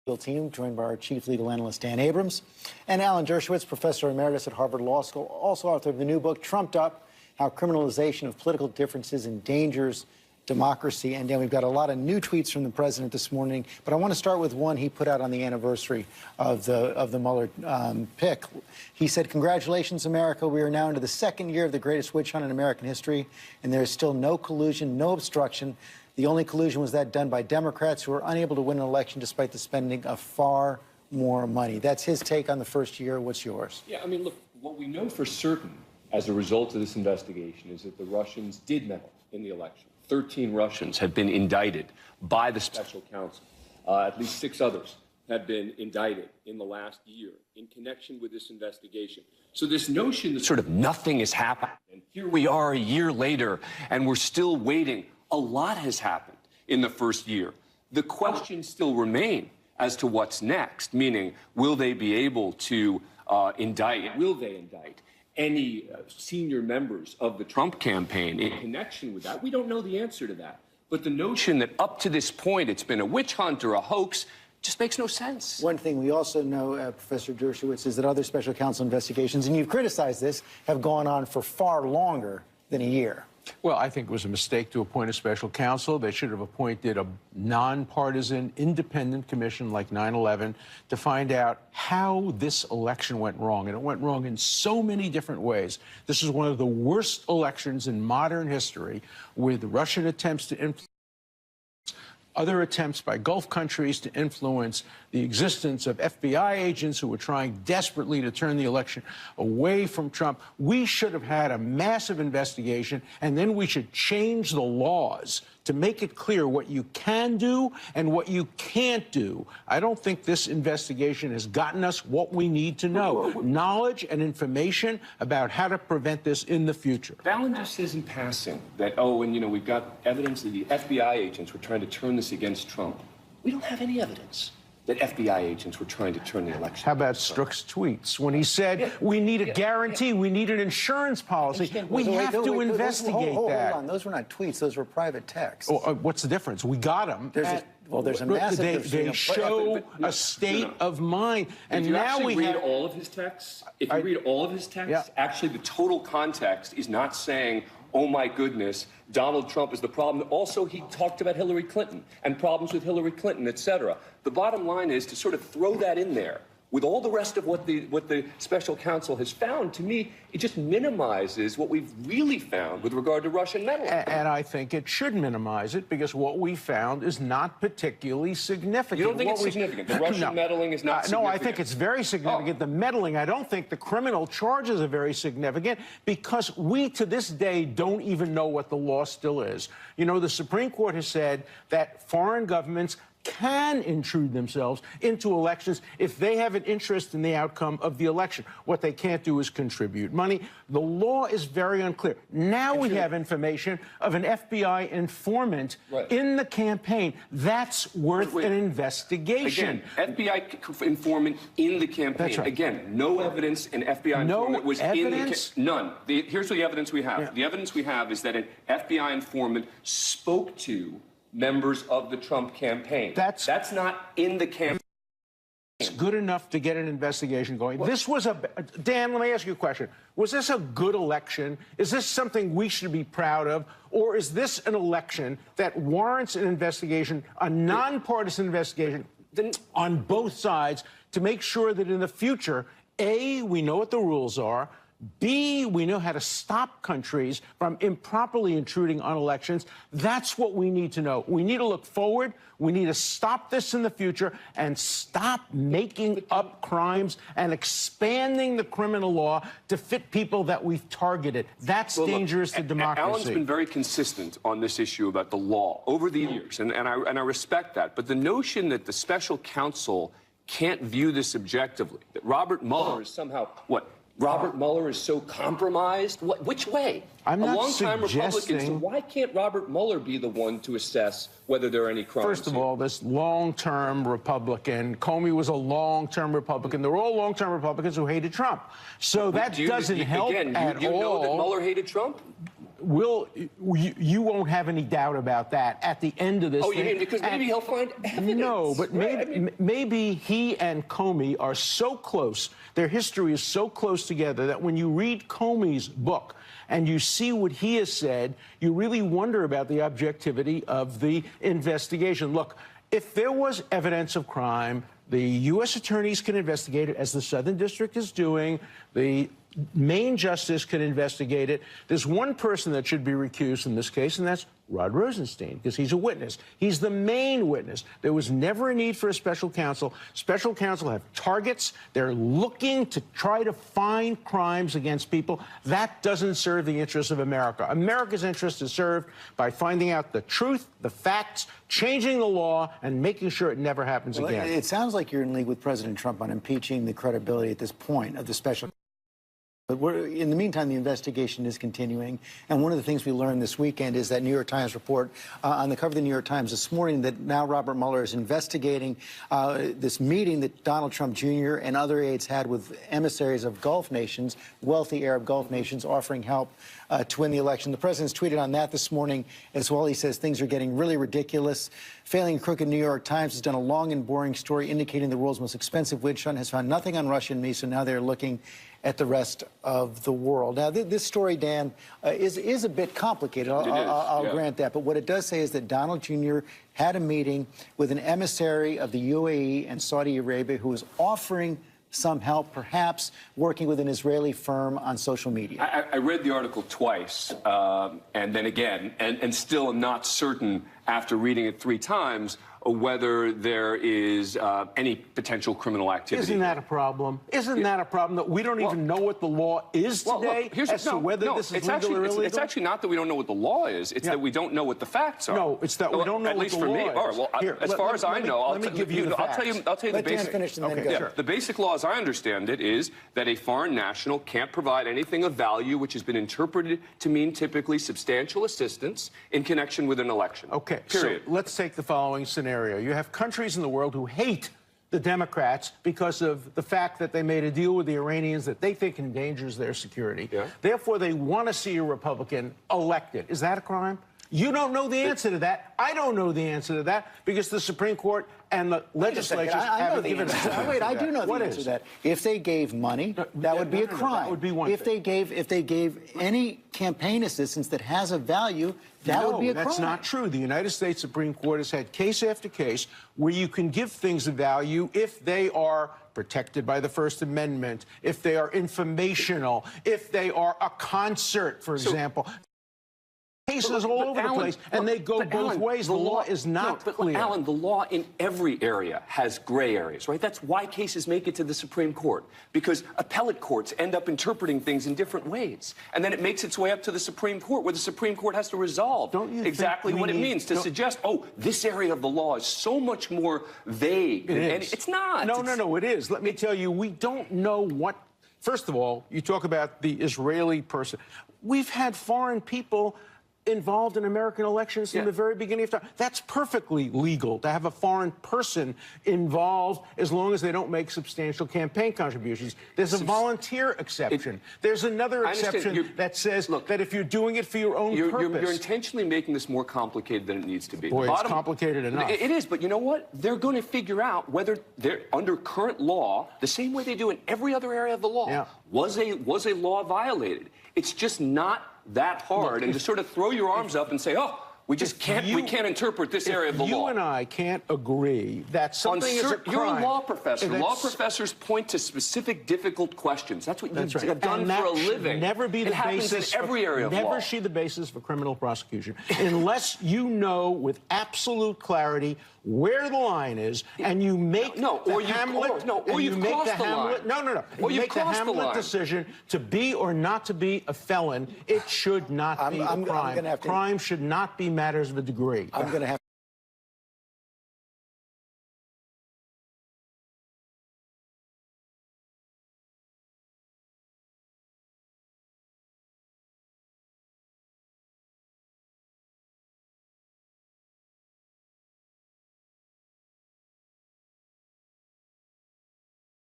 Team, joined by our chief legal analyst, Dan Abrams, and Alan Dershowitz, professor emeritus at Harvard Law School, also author of the new book, Trumped Up, How Criminalization of Political Differences Endangers Democracy. And Dan, we've got a lot of new tweets from the president this morning, but I want to start with one he put out on the anniversary of the Mueller pick. He said, "Congratulations, America. We are now into the second year of the greatest witch hunt in American history, and there is still no collusion, no obstruction. The only collusion was that done by Democrats who were unable to win an election despite the spending of far more money." That's his take on the first year. What's yours? Yeah, I mean, look, what we know for certain as a result of this investigation is that the Russians did meddle in the election. 13 Russians have been indicted by the special counsel. At least 6 others have been indicted in the last year in connection with this investigation. So this notion that sort of nothing has happened, and here we are a year later, and we're still waiting. A lot has happened in the first year. The questions still remain as to what's next, meaning, will they be able to indict? Will they indict any senior members of the Trump campaign in connection with that? We don't know the answer to that. But the notion that up to this point it's been a witch hunt or a hoax just makes no sense. One thing we also know, Professor Dershowitz, is that other special counsel investigations, and you've criticized this, have gone on for far longer than a year. Well, I think it was a mistake to appoint a special counsel. They should have appointed a nonpartisan, independent commission like 9/11 to find out how this election went wrong. And it went wrong in so many different ways. This is one of the worst elections in modern history, with Russian attempts to influence, other attempts by Gulf countries to influence, the existence of FBI agents who were trying desperately to turn the election away from Trump. We should have had a massive investigation, and then we should change the laws to make it clear what you can do and what you can't do. I don't think this investigation has gotten us what we need to know, knowledge and information about how to prevent this in the future. Fallon just says in passing that, oh, and, you know, we've got evidence that the FBI agents were trying to turn this against Trump. We don't have any evidence that FBI agents were trying to turn the election. How about Strzok's tweets when he said, we need a guarantee, we need an insurance policy? We have to investigate that. Hold on, those were not tweets, those were private texts. What's the difference? We got them. There's a massive... They show a state of mind. And now we read all of his texts, if you read all of his texts, actually the total context is not saying, oh my goodness, Donald Trump is the problem. Also, he talked about Hillary Clinton and problems with Hillary Clinton, et cetera. The bottom line is to sort of throw that in there with all the rest of what the special counsel has found. To me, it just minimizes what we've really found with regard to Russian meddling. And I think it should minimize it, because what we found is not particularly significant. You don't think it's significant? The Russian meddling is not significant? No, I think it's very significant. The meddling, I don't think the criminal charges are very significant, because we, to this day, don't even know what the law still is. You know, the Supreme Court has said that foreign governments can intrude themselves into elections if they have an interest in the outcome of the election. What they can't do is contribute money. The law is very unclear. Now we have information of an FBI informant in the campaign. That's worth an investigation. Again, FBI informant in the campaign. That's right. Again, no evidence an FBI informant was in the campaign. None. Here's the evidence we have. The evidence we have is that an FBI informant spoke to members of the Trump campaign. That's not in the campaign. It's good enough to get an investigation going. This was Dan, let me ask you a question. Was this a good election? Is this something we should be proud of? Or is this an election that warrants an investigation, a nonpartisan investigation on both sides, to make sure that in the future, A, we know what the rules are, B, we know how to stop countries from improperly intruding on elections? That's what we need to know. We need to look forward. We need to stop this in the future and stop making up crimes and expanding the criminal law to fit people that we've targeted. That's dangerous to democracy. Alan's been very consistent on this issue about the law over the years, and I respect that. But the notion that the special counsel can't view this objectively, that Robert Mueller is somehow, Robert Mueller is so compromised? Which way? I'm not a long-time suggesting... Republican, so why can't Robert Mueller be the one to assess whether there are any crimes? First of all, this long-term Republican, Comey was a long-term Republican. They were all long-term Republicans who hated Trump. So that doesn't help at all. Do you know that Mueller hated Trump? you won't have any doubt about that at the end of this Oh, thing. you mean because maybe he'll find evidence? No, but maybe he and Comey are so close, their history is so close together that when you read Comey's book and you see what he has said, you really wonder about the objectivity of the investigation. Look, if there was evidence of crime, the U.S. attorneys can investigate it, as the Southern District is doing. The Main Justice can investigate it. There's one person that should be recused in this case, and that's Rod Rosenstein, because he's a witness. He's the main witness. There was never a need for a special counsel. Special counsel have targets. They're looking to try to find crimes against people. That doesn't serve the interests of America. America's interest is served by finding out the truth, the facts, changing the law, and making sure it never happens again. It sounds like you're in league with President Trump on impeaching the credibility at this point of the special. But in the meantime, the investigation is continuing. And one of the things we learned this weekend is that New York Times report on the cover of the New York Times this morning that now Robert Mueller is investigating this meeting that Donald Trump Jr. and other aides had with emissaries of Gulf nations, wealthy Arab Gulf nations, offering help to win the election. The president's tweeted on that this morning as well. He says things are getting really ridiculous. Failing Crooked New York Times has done a long and boring story indicating the world's most expensive witch hunt has found nothing on Russia and me, so now they're looking at the rest of the world. Now, this story, Dan, is a bit complicated. I'll grant that. But what it does say is that Donald Jr. had a meeting with an emissary of the UAE and Saudi Arabia who was offering some help, perhaps working with an Israeli firm on social media. I read the article twice, and then again, and still am not certain after reading it 3 times whether there is any potential criminal activity. Isn't that a problem? Isn't that a problem that we don't even know what the law is today as to whether this is legal or illegal? It's actually not that we don't know what the law is. It's that we don't know what the facts are. No, it's that we don't know what the law is. At least for me. All right, well, Here, as far as I know, I'll tell you the basic. Finish and then go. The basic law, as I understand it, is that a foreign national can't provide anything of value which has been interpreted to mean typically substantial assistance in connection with an election. Okay, period. So let's take the following scenario. You have countries in the world who hate the Democrats because of the fact that they made a deal with the Iranians that they think endangers their security. Yeah. Therefore, they want to see a Republican elected. Is that a crime? You don't know the answer to that. I don't know the answer to that because the Supreme Court and the legislatures haven't given us. Wait, I do know the answer to that. If they gave money, that would be a crime. That would be one thing. If they gave any campaign assistance that has a value, that would be a crime. No, that's not true. The United States Supreme Court has had case after case where you can give things of value if they are protected by the First Amendment, if they are informational, if they are a concert, for example. Cases all over the place, and they go both ways. The law is not clear. Alan, the law in every area has gray areas, right? That's why cases make it to the Supreme Court, because appellate courts end up interpreting things in different ways. And then it makes its way up to the Supreme Court, where the Supreme Court has to resolve exactly what it means to suggest, oh, this area of the law is so much more vague. It's not. No, it is. Let me tell you, we don't know what. First of all, you talk about the Israeli person. We've had foreign people involved in American elections from the very beginning of time. That's perfectly legal to have a foreign person involved as long as they don't make substantial campaign contributions. There's a volunteer exception. There's another exception that says that if you're doing it for your own purpose. You're intentionally making this more complicated than it needs to be. Boy, it's complicated enough. It is, but you know what? They're going to figure out whether they're under current law, the same way they do in every other area of the law, was a law violated. It's just not that hard, and to sort of throw your arms up and say, oh, we can't interpret this area of the law. You and I can't agree that something is a crime. You're a law professor. Law professors point to specific, difficult questions. That's what you've done for a living. Never be the basis. In every area of law. Never see the basis for criminal prosecution unless you know with absolute clarity where the line is, and you make the Hamlet decision to be or not to be a felon. It should not be a crime. Crime should not be matters of a degree. I'm going to have